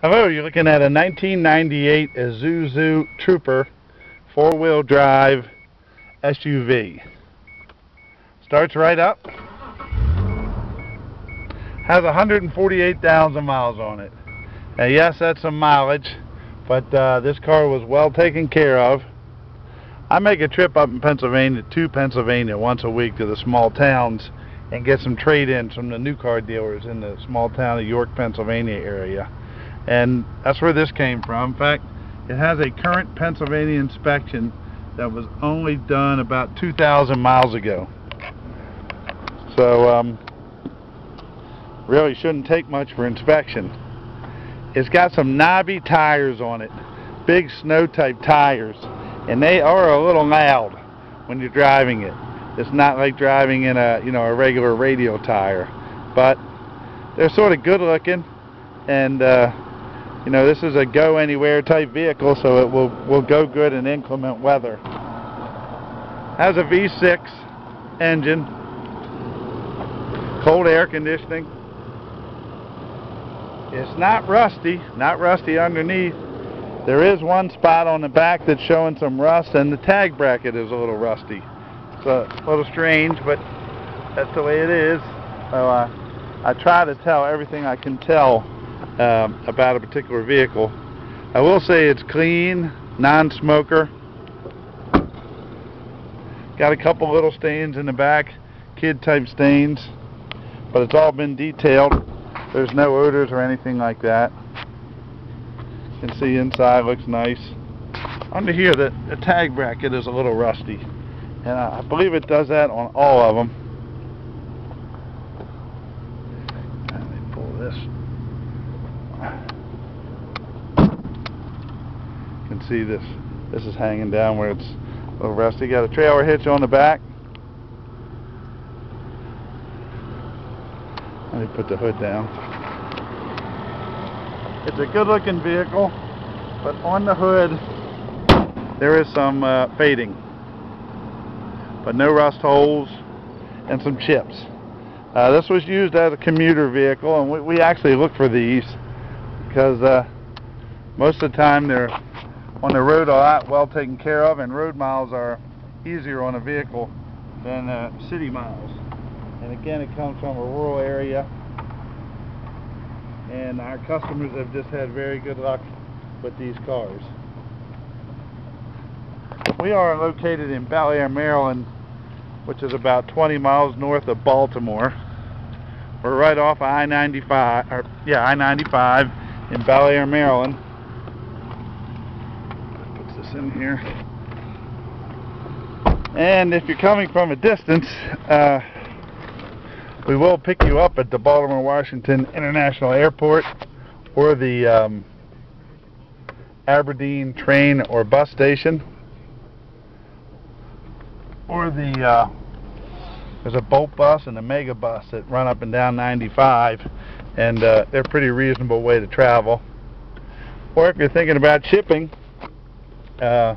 Hello, you're looking at a 1998 Isuzu Trooper 4-wheel drive SUV. Starts right up. Has 148,000 miles on it. Now yes, that's some mileage, but this car was well taken care of. I make a trip up in Pennsylvania to Pennsylvania once a week to the small towns and get some trade-ins from the new car dealers in the small town of York, Pennsylvania area. And that's where this came from. In fact, it has a current Pennsylvania inspection that was only done about 2,000 miles ago. So really shouldn't take much for inspection. It's got some knobby tires on it, big snow type tires, and they are a little loud when you're driving it. It's not like driving in a a regular radial tire, but they're sort of good looking, and this is a go anywhere type vehicle, so it will go good in inclement weather. Has a V6 engine, cold air conditioning. It's not rusty underneath. There is one spot on the back that's showing some rust, and the tag bracket is a little rusty. It's a little strange, but that's the way it is. So I try to tell everything I can tell about a particular vehicle. I will say it's clean, non-smoker. Got a couple little stains in the back, kid type stains, but it's all been detailed. There's no odors or anything like that. You can see inside looks nice. Under here, the tag bracket is a little rusty, and I believe it does that on all of them. Let me pull this. You can see this is hanging down where it's a little rusty. Got a trailer hitch on the back. Let me put the hood down. It's a good looking vehicle, but on the hood there is some fading, but no rust holes and some chips. This was used as a commuter vehicle, and we actually look for these because most of the time they're on the road a lot, well taken care of, and road miles are easier on a vehicle than city miles. And again, it comes from a rural area, and our customers have just had very good luck with these cars. We are located in Bel Air, Maryland, which is about 20 miles north of Baltimore. We're right off I-95, I-95 in Bel Air, Maryland. Put this in here. And if you're coming from a distance, we will pick you up at the Baltimore-Washington International Airport or the Aberdeen train or bus station, or there's a Bolt bus and a Mega bus that run up and down 95, and they're a pretty reasonable way to travel. Or if you're thinking about shipping, trying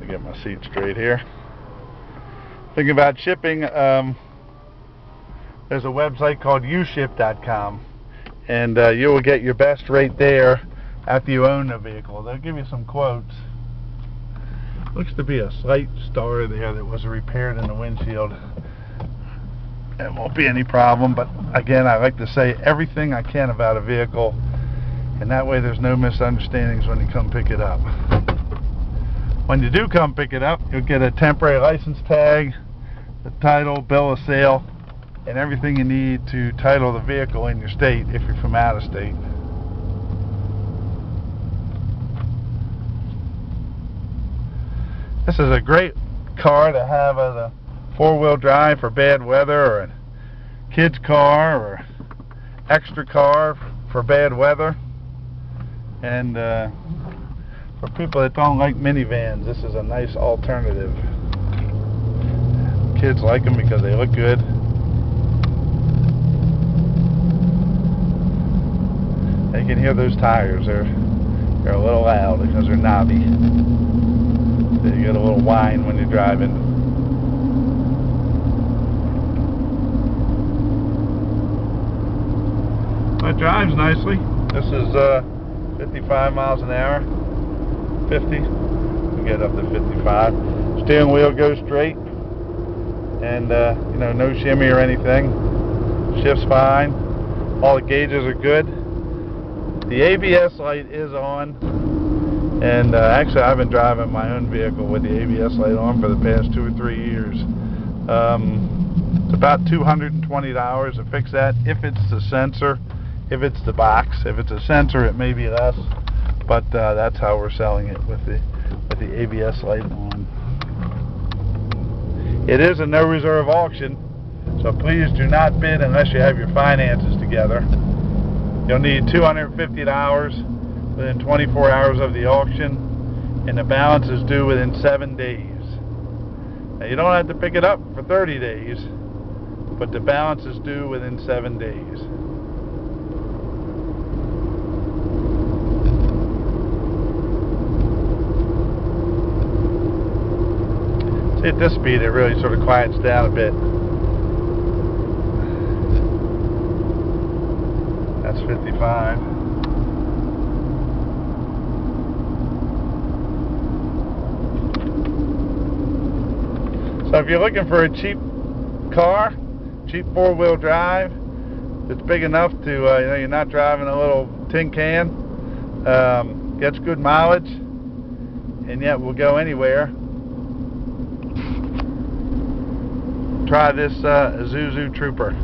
to get my seat straight here. Thinking about shipping, there's a website called uship.com, and you will get your best rate there after you own the vehicle. They'll give you some quotes. Looks to be a slight star there that was repaired in the windshield. It won't be any problem, but again, I like to say everything I can about a vehicle, and that way there's no misunderstandings when you come pick it up. When you do come pick it up, you'll get a temporary license tag, the title, bill of sale, and everything you need to title the vehicle in your state if you're from out of state. This is a great car to have as a four-wheel drive for bad weather, or a kid's car, or extra car for bad weather. And for people that don't like minivans, this is a nice alternative. Kids like them because they look good. You can hear those tires. They're a little loud because they're knobby. So you get a little whine when you're driving. It drives nicely. This is 55 miles an hour. 50. We get up to 55. Steering wheel goes straight, and you know, no shimmy or anything. Shifts fine. All the gauges are good. The ABS light is on, and actually I've been driving my own vehicle with the ABS light on for the past 2 or 3 years. It's about $220 to fix that, if it's the sensor. If it's the box. If it's a sensor, it may be less, but that's how we're selling it, with the ABS light on. It is a no reserve auction, so please do not bid unless you have your finances together. You'll need $250 within 24 hours of the auction, and the balance is due within 7 days. Now, you don't have to pick it up for 30 days, but the balance is due within 7 days. See, at this speed, it really sort of quiets down a bit. That's 55. So if you're looking for a cheap car, cheap four-wheel drive, that's big enough to, you know, you're not driving a little tin can, gets good mileage, and yet will go anywhere, try this Isuzu Trooper.